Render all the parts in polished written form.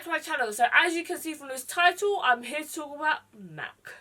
to my channel. So as you can see from this title, I'm here to talk about MAC.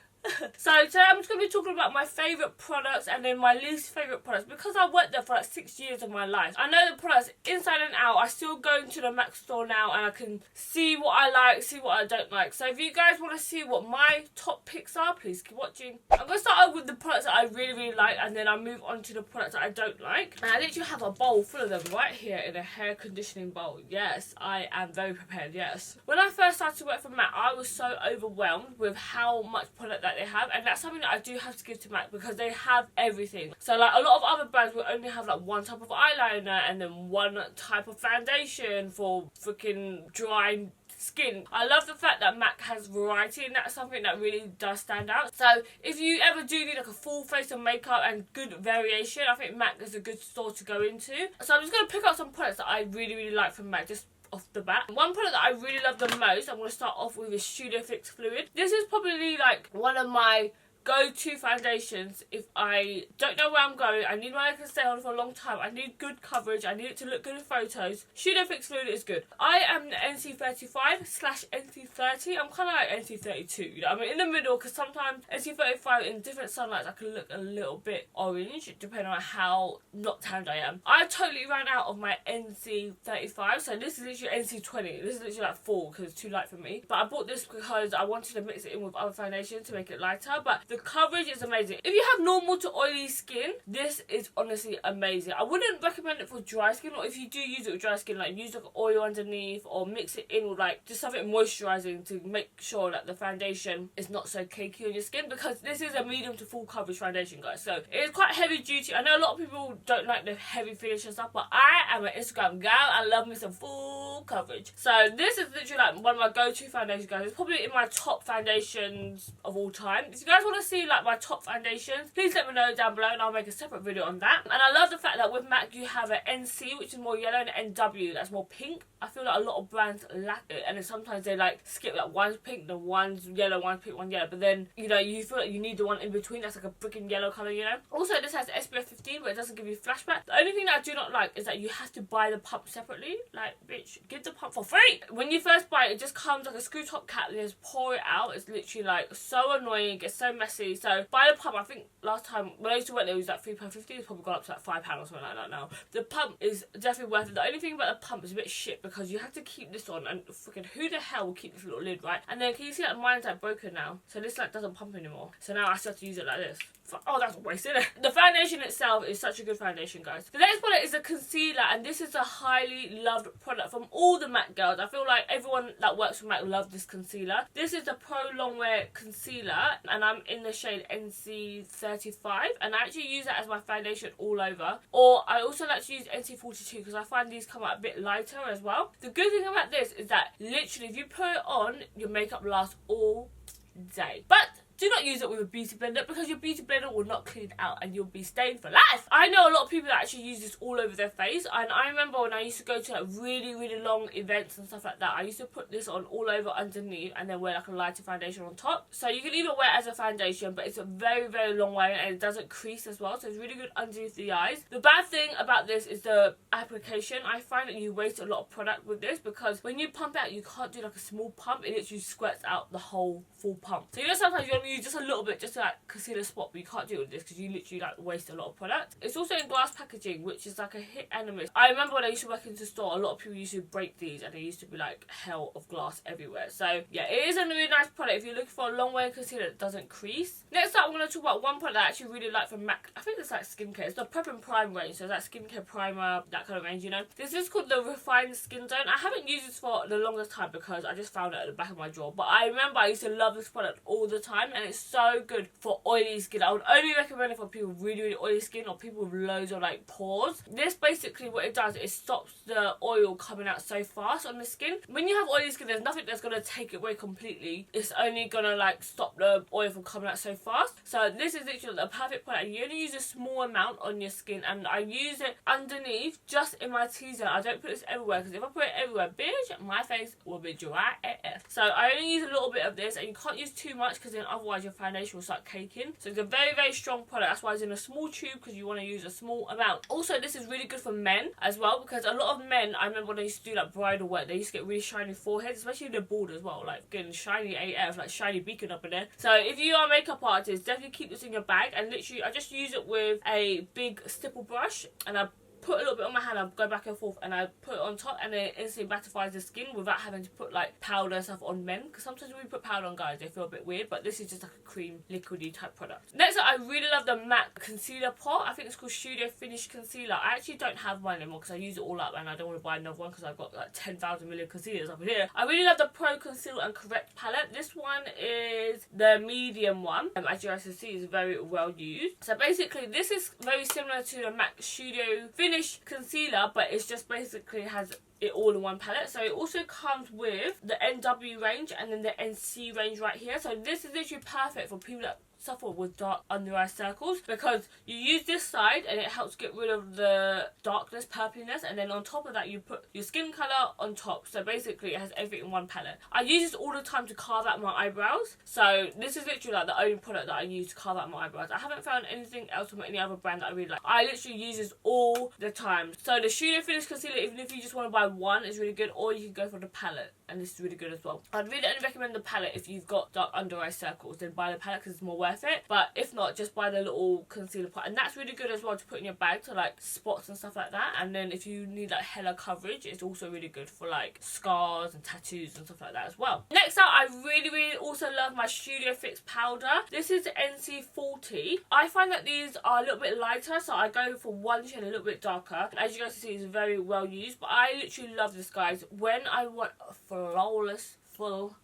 So today I'm just going to be talking about my favourite products and then my least favourite products, because I worked there for like 6 years of my life. I know the products inside and out. I still go into the MAC store now and I can see what I like, see what I don't like. So if you guys want to see what my top picks are, please keep watching. I'm going to start off with the products that I really like, and then I'll move on to the products that I don't like. And I literally have a bowl full of them right here in a hair conditioning bowl. Yes, I am very prepared, yes. When I first started to work for MAC, I was so overwhelmed with how much product that they have, and that's something that I do have to give to MAC, because they have everything. So like a lot of other brands will only have like one type of eyeliner and then one type of foundation for freaking dry skin. I love the fact that MAC has variety, and that's something that really does stand out. So if you ever do need like a full face of makeup and good variation, I think MAC is a good store to go into. So I'm just going to pick out some products that I really like from MAC, just off the bat. One product that I really love the most, I'm going to start off with, is Studio Fix Fluid. This is probably like one of my go-to foundations if I don't know where I'm going, I need one I can stay on for a long time, I need good coverage, I need it to look good in photos. Studio Fix Fluid is good. I am the NC35/NC30. I'm kind of like NC32, you know, I'm in the middle, because sometimes NC35 in different sunlights I can look a little bit orange depending on how not tanned I am. I totally ran out of my NC35, so this is literally NC20. This is literally like 4 because it's too light for me, but I bought this because I wanted to mix it in with other foundations to make it lighter. But the coverage is amazing. If you have normal to oily skin, this is honestly amazing. I wouldn't recommend it for dry skin, or if you do use it with dry skin, like use like oil underneath or mix it in with like just something moisturising to make sure that the foundation is not so cakey on your skin, because this is a medium to full coverage foundation, guys. So it is quite heavy duty. I know a lot of people don't like the heavy finish and stuff, but I am an Instagram gal. I love me some full coverage. So this is literally like one of my go-to foundations, guys. It's probably in my top foundations of all time. If you guys want to see like my top foundations, please let me know down below and I'll make a separate video on that. And I love the fact that with MAC you have an NC, which is more yellow, and an NW that's more pink. I feel like a lot of brands lack it, and then sometimes they like skip like one's pink, then one's yellow, one's pink, one yellow, but then you know you feel like you need the one in between that's like a freaking yellow colour, you know. Also this has SPF 15, but it doesn't give you flashback. The only thing that I do not like is that you have to buy the pump separately. Like, bitch, get the pump for free. When you first buy it, it just comes like a screw top cap, and you just pour it out. It's literally like so annoying, it gets so messy. So buy the pump. I think last time when I used to work there, it was like £3.50. It's probably gone up to like £5 or something like that now. The pump is definitely worth it. The only thing about the pump is a bit shit, because you have to keep this on, and freaking who the hell will keep this little lid, right? And then can you see that mine's like broken now, so this like doesn't pump anymore, so now I still have to use it like this. Oh, that's a waste, isn't it? The foundation itself is such a good foundation, guys. The next product is a concealer, and this is a highly loved product from all the MAC girls. I feel like everyone that works for MAC loves this concealer. This is the Pro Longwear concealer, and I'm in the shade NC35, and I actually use that as my foundation all over. Or I also like to use NC42 because I find these come out a bit lighter as well. The good thing about this is that literally if you put it on, your makeup lasts all day. But do not use it with a beauty blender, because your beauty blender will not clean out and you'll be stained for life. I know a lot of people that actually use this all over their face, and I remember when I used to go to like really long events and stuff like that, I used to put this on all over underneath and then wear like a lighter foundation on top. So you can either wear it as a foundation, but it's a very long way and it doesn't crease as well, so it's really good underneath the eyes. The bad thing about this is the application. I find that you waste a lot of product with this, because when you pump out, you can't do like a small pump. It literally squirts out the whole full pump. So you know sometimes you only use just a little bit just to like conceal a spot, but you can't do it with this because you literally like waste a lot of product. It's also in glass packaging, which is like a hit and a miss. I remember when I used to work in the store, a lot of people used to break these and they used to be like hell of glass everywhere. So yeah, it is a really nice product if you're looking for a long wear concealer that doesn't crease. Next up, I'm going to talk about one product that I actually really like from MAC. I think it's like skincare. It's the Prep and Prime range, so it's like skincare primer, that kind of range, you know. This is called the Refined Skin Tone. I haven't used this for the longest time because I just found it at the back of my drawer, but I remember I used to love this product all the time, and it's so good for oily skin. I would only recommend it for people with really oily skin or people with loads of like pores. This basically what it does is stops the oil coming out so fast on the skin. When you have oily skin, there's nothing that's going to take it away completely. It's only going to like stop the oil from coming out so fast. So this is literally the perfect product. You only use a small amount on your skin, and I use it underneath just in my T-zone. I don't put this everywhere because if I put it everywhere, bitch, my face will be dry AF. So I only use a little bit of this, and you can't use too much because then otherwise otherwise your foundation will start caking. So it's a very, very strong product. That's why it's in a small tube, because you want to use a small amount. Also, this is really good for men as well, because a lot of men, I remember when they used to do like bridal work, they used to get really shiny foreheads, especially if they're bald as well, like getting shiny AF, like shiny beacon up in there. So if you are a makeup artist, definitely keep this in your bag. And literally I just use it with a big stipple brush, and I put a little bit on my hand, I go back and forth, and I put it on top, and it instantly mattifies the skin without having to put like powder and stuff on men, because sometimes when we put powder on guys they feel a bit weird, but this is just like a cream liquidy type product. Next up, I really love the matte concealer pot. I think it's called Studio Finish Concealer. I actually don't have mine anymore because I use it all up and I don't want to buy another one because I've got like 10,000 million concealers up in here. I really love the Pro Conceal and Correct palette. This one is the medium one, as you guys can see, is very well used. So basically this is very similar to the MAC Studio Finish Concealer, but it's just basically has it all in one palette. So it also comes with the NW range and then the NC range right here. So this is literally perfect for people that suffer with dark under eye circles, because you use this side and it helps get rid of the darkness, purpliness, and then on top of that you put your skin colour on top. So basically it has everything in one palette. I use this all the time to carve out my eyebrows, so this is literally like the only product that I use to carve out my eyebrows. I haven't found anything else from any other brand that I really like. I literally use this all the time. So the Studio Finish Concealer, even if you just want to buy one, is really good, or you can go for the palette, and this is really good as well. I'd really only recommend the palette if you've got dark under eye circles, then buy the palette because it's more worth it. But if not, just buy the little concealer pot, and that's really good as well to put in your bag to like spots and stuff like that. And then if you need like hella coverage, it's also really good for like scars and tattoos and stuff like that as well. Next up, I really also love my Studio Fix powder. This is NC40. I find that these are a little bit lighter, so I go for one shade a little bit darker. As you guys can see, it's very well used, but I literally love this, guys, when I want a flawless full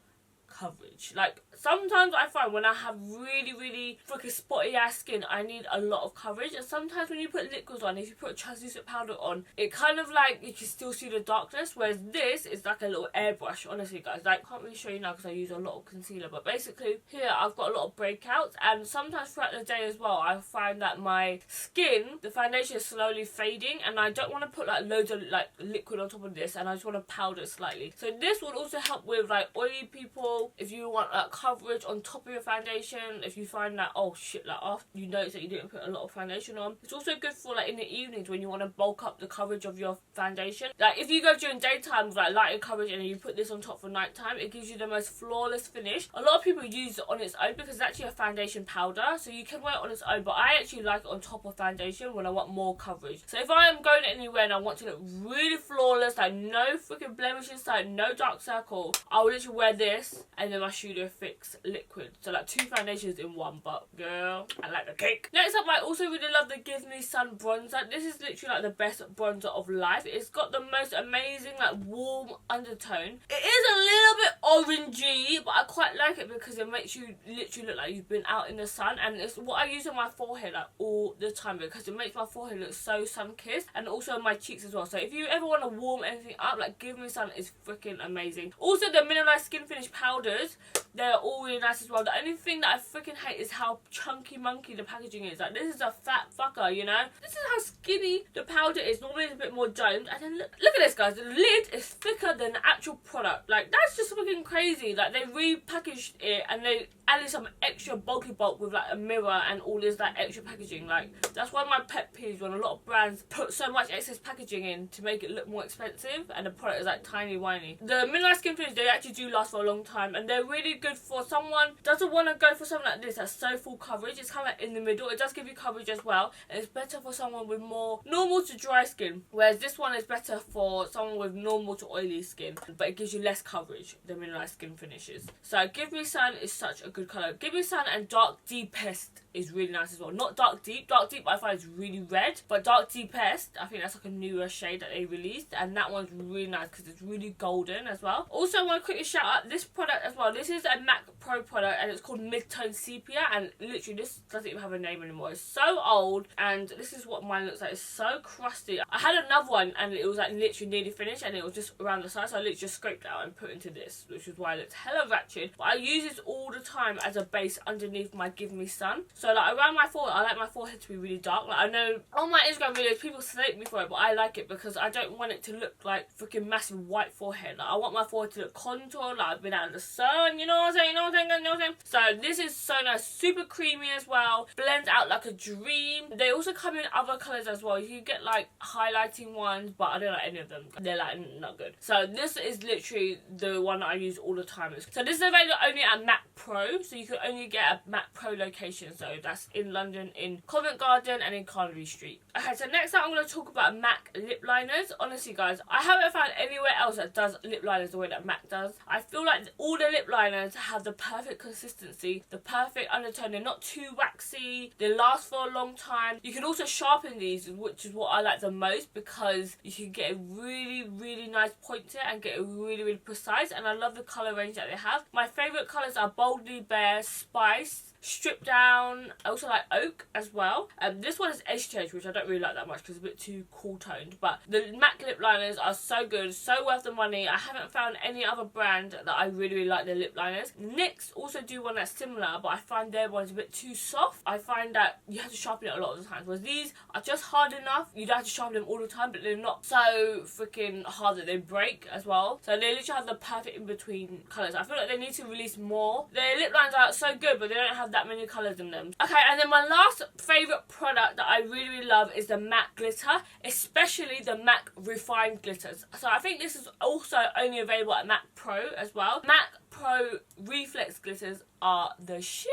coverage. Like sometimes I find when I have really freaking spotty ass skin, I need a lot of coverage, and sometimes when you put liquids on, if you put translucent powder on, it kind of like you can still see the darkness, whereas this is like a little airbrush. Honestly guys, like I can't really show you now because I use a lot of concealer, but basically here I've got a lot of breakouts, and sometimes throughout the day as well I find that my skin, the foundation is slowly fading, and I don't want to put like loads of like liquid on top of this, and I just want to powder it slightly. So this will also help with like oily people, if you want like coverage on top of your foundation, if you find that, oh shit, like after you notice that you didn't put a lot of foundation on. It's also good for like in the evenings when you want to bulk up the coverage of your foundation. Like if you go during daytime with like lighter coverage and then you put this on top for nighttime, it gives you the most flawless finish. A lot of people use it on its own because it's actually a foundation powder, so you can wear it on its own, but I actually like it on top of foundation when I want more coverage. So if I am going anywhere and I want to look really flawless, like no freaking blemishes, like no dark circle, I will literally wear this and then my Studio Fix liquid. So like 2 foundations in one, but girl, I like the cake. Next up, I also really love the Give Me Sun bronzer. This is literally like the best bronzer of life. It's got the most amazing like warm undertone. It is a little bit orangey, but I quite like it because it makes you literally look like you've been out in the sun, and it's what I use on my forehead like all the time because it makes my forehead look so sun-kissed, and also my cheeks as well. So if you ever want to warm anything up, like Give Me Sun is freaking amazing. Also the Mineralize Skinfinish powders, they're all really nice as well. The only thing that I freaking hate is how chunky monkey the packaging is. Like this is a fat fucker, you know. This is how skinny the powder is. Normally it's a bit more domed, and then look at this, guys. The lid is thicker than the actual product. Like that's just freaking crazy. Like they repackaged it and they added some extra bulky bulk with like a mirror and all this like extra packaging. Like that's one of my pet peeves, when a lot of brands put so much excess packaging in to make it look more expensive and the product is like tiny whiny. The Mineralize Skinfinish, they actually do last for a long time, and they're really good for someone doesn't want to go for something like this that's so full coverage. It's kind of like in the middle. It does give you coverage as well, and it's better for someone with more normal to dry skin, whereas this one is better for someone with normal to oily skin, but it gives you less coverage than Mineralize Skinfinishes. So Give Me Sun is such a good colour. Give Me Sun and Dark Deepest is really nice as well. Not Dark Deep. Dark Deep I find is really red, but Dark Deepest, I think that's like a newer shade that they released, and that one's really nice because it's really golden as well. Also I want to quickly shout out this product as well. This is a MAC Pro product and it's called Mid-Tone Sepia, and literally this doesn't even have a name anymore. It's so old, and this is what mine looks like. It's so crusty. I had another one and it was like literally nearly finished and it was just around the side, so I literally just scraped it out and put it into this, which is why it looks hella ratchet. But I use this all the time time as a base underneath my Give Me Sun. So like around my forehead, I like my forehead to be really dark. Like I know on my Instagram videos people slate me for it, but I like it because I don't want it to look like freaking massive white forehead. Like I want my forehead to look contoured, like I've been out in the sun, you know what I'm saying, you know what I'm saying, you know what I'm saying? So this is so nice, super creamy as well, blends out like a dream. They also come in other colours as well. You can get like highlighting ones, but I don't like any of them. They're like not good. So this is literally the one that I use all the time. So this is available only at MAC Pro, so you can only get a MAC Pro location. So that's in London, in Covent Garden and in Carnaby Street. Okay, so next up I'm going to talk about MAC lip liners. Honestly guys, I haven't found anywhere else that does lip liners the way that MAC does. I feel like all the lip liners have the perfect consistency, the perfect undertone. They're not too waxy, they last for a long time. You can also sharpen these, which is what I like the most, because you can get a really nice point to it and get it really precise. And I love the colour range that they have. My favourite colours are Boldly Bare, Spice, Stripped Down. I also like Oak as well. This one is Edge Change, which I don't really like that much because it's a bit too cool toned. But the MAC lip liners are so good, so worth the money. I haven't found any other brand that I really like their lip liners. NYX also do one that's similar, but I find their one's a bit too soft. I find that you have to sharpen it a lot of the time. Whereas these are just hard enough. You don't have to sharpen them all the time, but they're not so freaking hard that they break as well. So they literally have the perfect in-between colours. I feel like they need to release more. Their lip lines are so good, but they don't have that many colours in them. Okay, and then my last favourite product that I really love is the MAC glitter, especially the MAC refined glitters. So I think this is also only available at MAC Pro as well. MAC Pro Reflex glitters are the shit.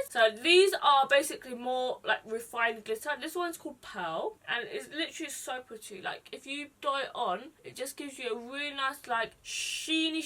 So these are basically more like refined glitter. This one's called Pearl and it's literally so pretty. Like if you dye it on, it just gives you a really nice like sheeny.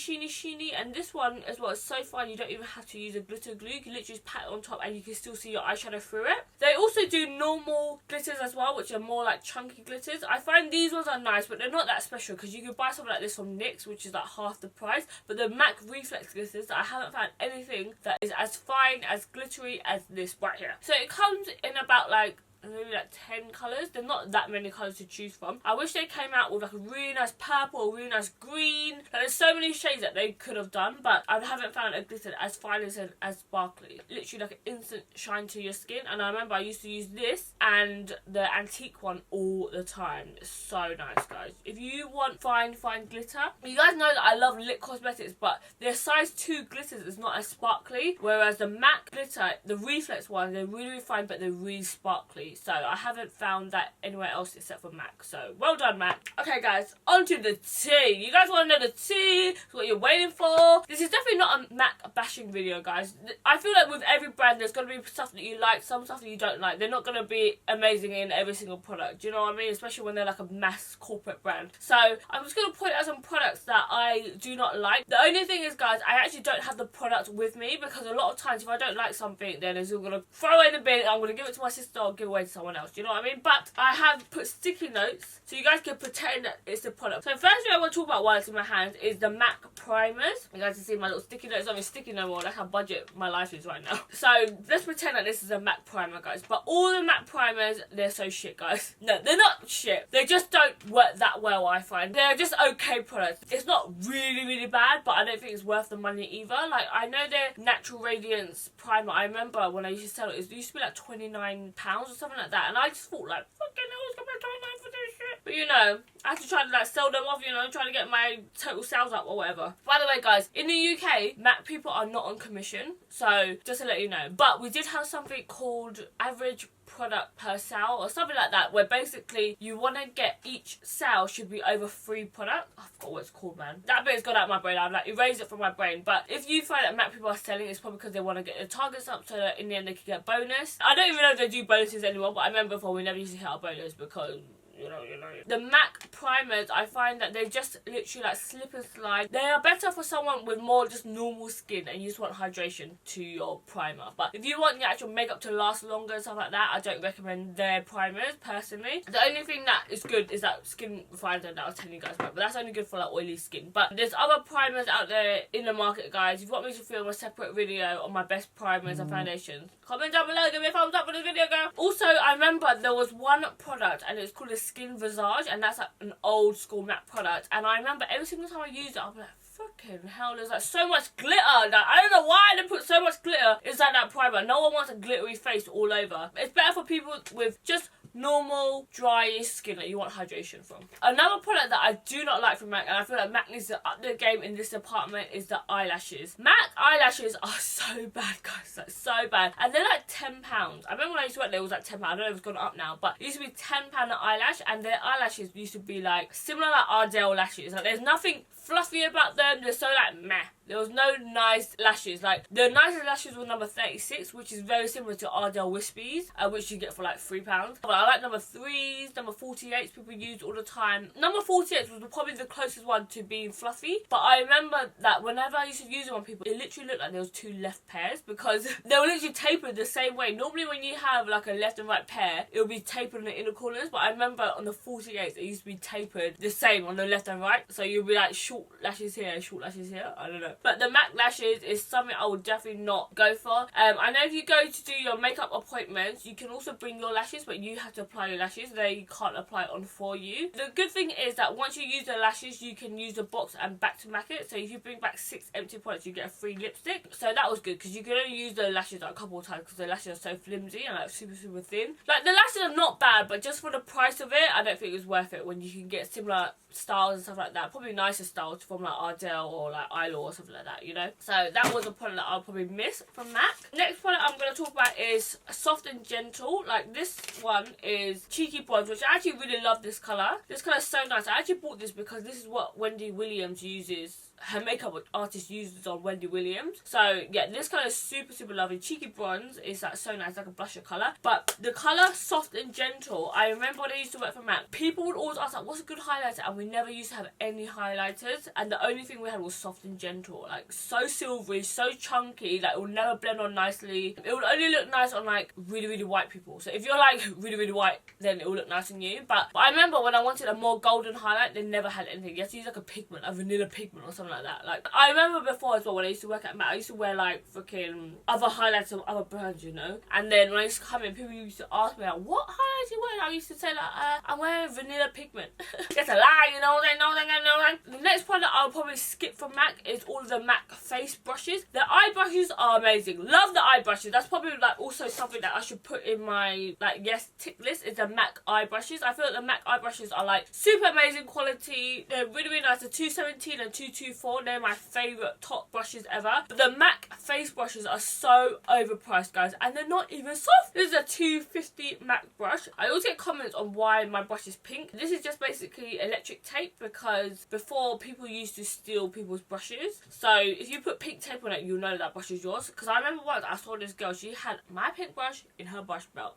And this one as well is so fun, you don't even have to use a glitter glue. You can literally just pat it on top and you can still see your eyeshadow through it. They also do normal glitters as well, which are more like chunky glitters. I find these ones are nice, but they're not that special because you can buy something like this from NYX, which is like half the price. But the MAC Reflex glitters, I haven't found anything that is as fine, as glittery as this right here. So it comes in about like maybe like 10 colours. There's not that many colours to choose from. I wish they came out with like a really nice purple, a really nice green. Like, there's so many shades that they could have done, but I haven't found a glitter as fine as sparkly. Literally like an instant shine to your skin. And I remember I used to use this and the antique one all the time. It's so nice, guys. If you want fine glitter, you guys know that I love Lit Cosmetics, but their size 2 glitters is not as sparkly, whereas the MAC glitter, the Reflex one, they're really fine, but they're really sparkly. So I haven't found that anywhere else except for MAC. So well done, MAC. Okay guys, on to the tea. You guys want to know the tea? It's what you're waiting for. This is definitely not a MAC bashing video, guys. I feel like with every brand there's going to be stuff that you like, some stuff that you don't like. They're not going to be amazing in every single product. Do you know what I mean? Especially when they're like a mass corporate brand. So I'm just going to point out some products that I do not like. The only thing is, guys, I actually don't have the product with me because a lot of times if I don't like something, then it's all going to throw it in the bin. I'm going to give it to my sister or give away to someone else. Do you know what I mean? But I have put sticky notes so you guys can pretend that it's the product. So first thing I want to talk about while it's in my hands is the MAC primers. You guys can see my little sticky notes. It's not even sticky no more. That's how budget my life is right now. So let's pretend that this is a MAC primer, guys. But all the MAC primers, they're so shit, guys. No, they're not shit. They just don't work that well, I find. They're just okay products. It's not really bad, but I don't think it's worth the money either. Like, I know their Natural Radiance primer. I remember when I used to sell it used to be like £29 or something like that. And I just thought like, fucking hell, it's gonna be £29 for this shit. But you know, I have to try to like sell them off, you know, try to get my total sales up or whatever. By the way, guys, in the UK, MAC people are not on commission. So just to let you know. But we did have something called average product per sale or something like that, where basically you want to get each sale should be over 3 products. I forgot what it's called, man. That bit's gone out of my brain. I've like erased it from my brain. But if you find that MAC people are selling, it's probably because they want to get their targets up so that in the end they can get bonus. I don't even know if they do bonuses anymore, but I remember before we never used to hit our bonus because you know. The MAC primers, I find that they just literally like slip and slide. They are better for someone with more just normal skin and you just want hydration to your primer. But if you want the actual makeup to last longer and stuff like that, I don't recommend their primers personally. The only thing that is good is that skin refiner that I was telling you guys about, but that's only good for like oily skin. But there's other primers out there in the market, guys. If you want me to film a separate video on my best primers and foundations, comment down below, give me a thumbs up for this video, girl. Also, I remember there was one product and it's called the Skin Visage, and that's like an old school MAC product. And I remember every single time I used it, I'll be like, fucking hell, there's like so much glitter. Like, I don't know why they put so much glitter inside that primer. No one wants a glittery face all over. It's better for people with just normal, dry skin that you want hydration from. Another product that I do not like from MAC, and I feel like MAC needs to up their game in this department, is the eyelashes. MAC eyelashes are so bad, guys, like so bad. And they're like £10. I remember when I used to work there, it was like £10. I don't know if it's gone up now, but it used to be £10 an eyelash, and their eyelashes used to be like similar like Ardell lashes. Like there's nothing fluffy about them. They're so like meh. There was no nice lashes. Like the nicest lashes were number 36, which is very similar to Ardell Wispies, which you get for like £3. But I like number 3s, number 48s people use all the time. Number 48 was probably the closest one to being fluffy. But I remember that whenever I used to use them on people, it literally looked like there was two left pairs, because they were literally tapered the same way. Normally when you have like a left and right pair, it will be tapered in the inner corners. But I remember on the 48s, it used to be tapered the same on the left and right. So you'll be like short lashes here, short lashes here. I don't know. But the MAC lashes is something I would definitely not go for. I know if you go to do your makeup appointments, you can also bring your lashes, but you have to apply your lashes. They can't apply it on for you. The good thing is that once you use the lashes, you can use the box and back to MAC it. So if you bring back 6 empty products, you get a free lipstick. So that was good, because you can only use the lashes like a couple of times, because the lashes are so flimsy and like super thin. Like the lashes are not bad, but just for the price of it, I don't think it was worth it when you can get similar styles and stuff like that. Probably nicer styles from like Ardell or like Eyelaw or something like that, you know. So that was a product that I'll probably miss from MAC. Next product I'm going to talk about is Soft and Gentle. Like this one is Cheeky Bronze, which I actually really love this colour. This colour is so nice. I actually bought this because this is what Wendy Williams uses. Her makeup artist uses on Wendy Williams. So yeah, this colour is super lovely. Cheeky Bronze is like so nice, like a blusher colour. But the colour Soft and Gentle, I remember when I used to work for MAC, people would always ask like, what's a good highlighter? And we never used to have any highlighters, and the only thing we had was Soft and Gentle. Like so silvery, so chunky, like it would never blend on nicely. It would only look nice on like really white people. So if you're like really white, then it will look nice on you. But I remember when I wanted a more golden highlight, they never had anything. You have to use like a pigment, a vanilla pigment or something like that. Like I remember before as well, when I used to work at MAC, I used to wear like fucking other highlights of other brands, you know. And then when I used to come in, people used to ask me like, what highlights you wearing? I used to say like, I'm wearing vanilla pigment. That's a lie, you know what I'm saying? The next product I'll probably skip from MAC is all of the MAC face brushes. The eye brushes are amazing. Love the eye brushes. That's probably like also something that I should put in my like yes tick list, is the MAC eye brushes. I feel like the MAC eye brushes are like super amazing quality. They're really nice. The 217 and 224, they're my favourite top brushes ever. But the MAC face brushes are so overpriced, guys, and they're not even soft. This is a 250 MAC brush. I always get comments on why my brush is pink. This is just basically electric tape, because before people used to steal people's brushes. So if you put pink tape on it, you'll know that brush is yours. Because I remember once I saw this girl, she had my pink brush in her brush belt.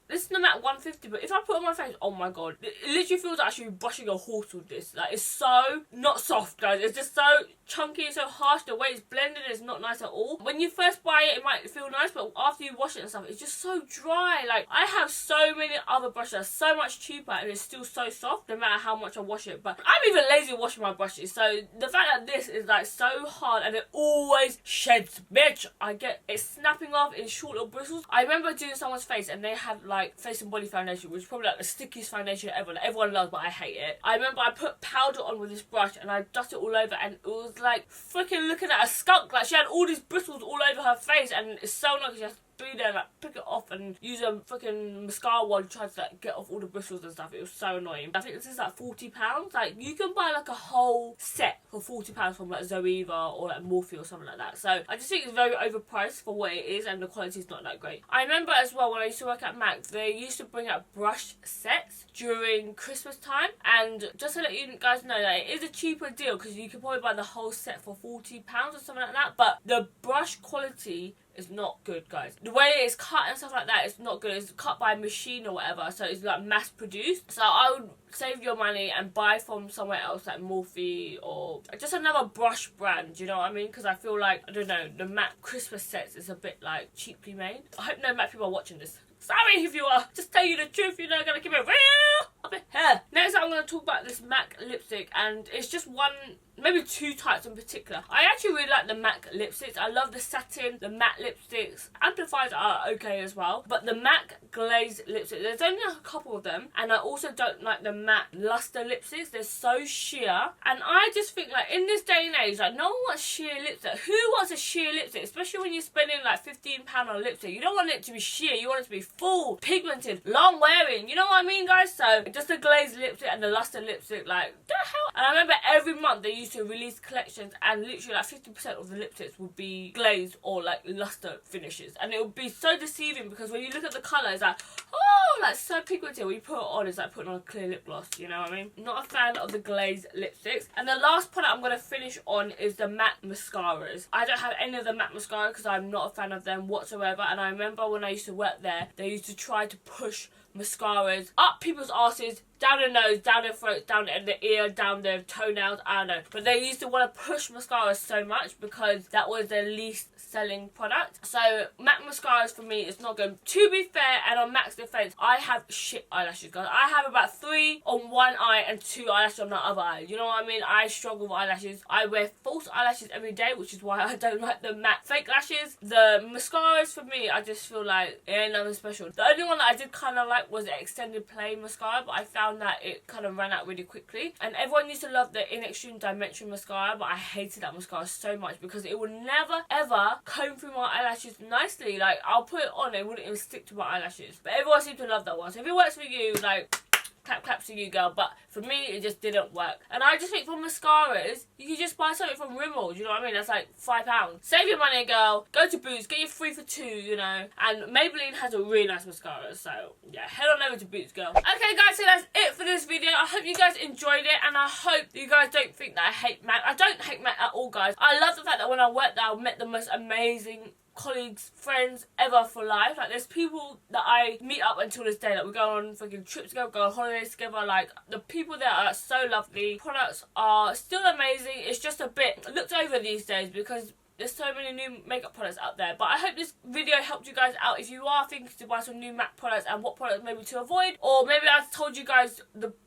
This is the MAC 150, but if I put it on my face, oh my god, it literally feels like I should be brushing a horse with this. Like, it's so not soft, guys. It's just so chunky, so harsh. The way it's blended is not nice at all. When you first buy it, it might feel nice, but after you wash it and stuff, it's just so dry. Like, I have so many other brushes that are so much cheaper, and it's still so soft, no matter how much I wash it. But I'm even lazy washing my brushes, so the fact that this is like so hard and it always sheds, bitch, I get it snapping off in short little bristles. I remember doing someone's face and they had like face and body foundation, which is probably like the stickiest foundation ever. Like, everyone loves, but I hate it. I remember I put powder on with this brush and I dusted it all over, and it was like freaking looking at a skunk. Like, she had all these bristles all over her face, and it's so annoying. She has to be there, like, pick it off and use a fucking mascara wand to try to like get off all the bristles and stuff. It was so annoying. I think this is like £40. Like, you can buy like a whole set for £40 from like Zoeva or like Morphe or something like that. So I just think it's very overpriced for what it is, and the quality is not that great. I remember as well when I used to work at MAC, they used to bring out brush sets during Christmas time, and just to let you guys know that it is a cheaper deal, because you can probably buy the whole set for £40 or something like that. But the brush quality is not good, guys. The way it's cut and stuff like that, it's not good. It's cut by a machine or whatever, so it's like mass produced. So I would save your money and buy from somewhere else, like Morphe or just another brush brand, you know what I mean? Because I feel like, I don't know, the MAC Christmas sets is a bit like cheaply made. I hope no MAC people are watching this. Sorry if you are. Just tell you the truth, you know, gonna keep it real up in here. Next I'm gonna talk about this MAC lipstick, and it's just one maybe 2 types in particular. I actually really like the MAC lipsticks. I love the satin, the matte lipsticks. Amplifiers are okay as well. But the MAC glaze lipstick, there's only a couple of them. And I also don't like the matte luster lipsticks. They're so sheer. And I just think, like, in this day and age, like, no one wants sheer lipstick. Who wants a sheer lipstick? Especially when you're spending like £15 on a lipstick. You don't want it to be sheer. You want it to be full, pigmented, long wearing. You know what I mean, guys? So just the glazed lipstick and the luster lipstick, like, the hell. And I remember every month they used to release collections, and literally like 50% of the lipsticks would be glazed or like luster finishes, and it would be so deceiving because when you look at the colour, it's like, oh, like so pigmented. When you put it on, it's like putting on a clear lip gloss. You know what I mean? Not a fan of the glazed lipsticks. And the last product I'm gonna finish on is the matte mascaras. I don't have any of the matte mascara because I'm not a fan of them whatsoever. And I remember when I used to work there, they used to try to push mascaras up people's asses, down their nose, down their throat, down their ear, down their toenails, I don't know. But they used to want to push mascaras so much because that was their least selling product. So matte mascaras for me is not good. To be fair, and on Mac's defense, I have shit eyelashes, guys. I have about 3 on one eye and 2 eyelashes on the other eye. You know what I mean? I struggle with eyelashes. I wear false eyelashes every day, which is why I don't like the matte fake lashes. The mascaras for me, I just feel like it ain't nothing special. The only one that I did kind of like was the extended play mascara, but I found that it kind of ran out really quickly. And everyone used to love the In Extreme Dimension mascara, but I hated that mascara so much because it would never ever comb through my eyelashes nicely. Like, I'll put it on, it wouldn't even stick to my eyelashes. But everyone seemed to love that one. So if it works for you, like, claps to you, girl. But for me, it just didn't work. And I just think for mascaras, you can just buy something from Rimmel. Do you know what I mean? That's like £5. Save your money, girl. Go to Boots, get your 3 for 2, you know. And Maybelline has a really nice mascara. So yeah, head on over to Boots, girl. Okay, guys, so that's it for this video. I hope you guys enjoyed it, and I hope you guys don't think that I hate MAC. I don't hate MAC at all, guys. I love the fact that when I worked there, I met the most amazing colleagues, friends ever for life. Like, there's people that I meet up until this day. Like, we go on fucking trips together, go on holidays together. Like, the people there are so lovely. Products are still amazing. It's just a bit looked over these days because there's so many new makeup products out there. But I hope this video helped you guys out if you are thinking to buy some new MAC products and what products maybe to avoid. Or maybe I told you guys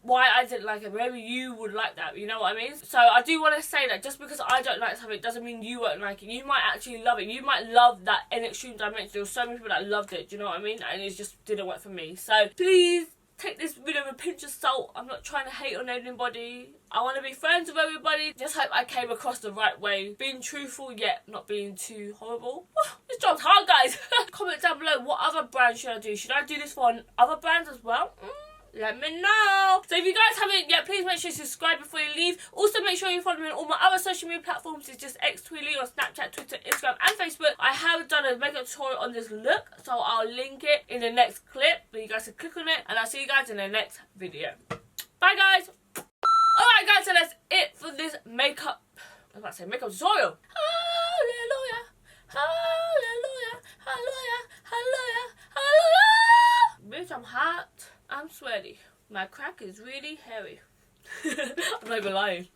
why I didn't like it. Maybe you would like that, you know what I mean? So I do want to say that just because I don't like something doesn't mean you won't like it. You might actually love it. You might love that In Extreme Dimension. There were so many people that loved it, do you know what I mean? And it just didn't work for me. So please take this video with a pinch of salt. I'm not trying to hate on anybody. I want to be friends with everybody. Just hope I came across the right way. Being truthful yet not being too horrible. This job's hard, guys. Comment down below, what other brands should I do? Should I do this for other brands as well? Let me know. So if you guys haven't yet, please make sure you subscribe before you leave. Also make sure you follow me on all my other social media platforms. It's just xThuy on Snapchat, Twitter, Instagram and Facebook. I have done a makeup tutorial on this look, so I'll link it in the next clip, but you guys can click on it, and I'll see you guys in the next video. Bye, guys. Alright, guys, so that's it for this makeup, I was about to say makeup tutorial. Hallelujah, hallelujah, hallelujah, hallelujah, hallelujah. Bitch, I'm hot. I'm sweaty. My crack is really hairy. I'm not even lying.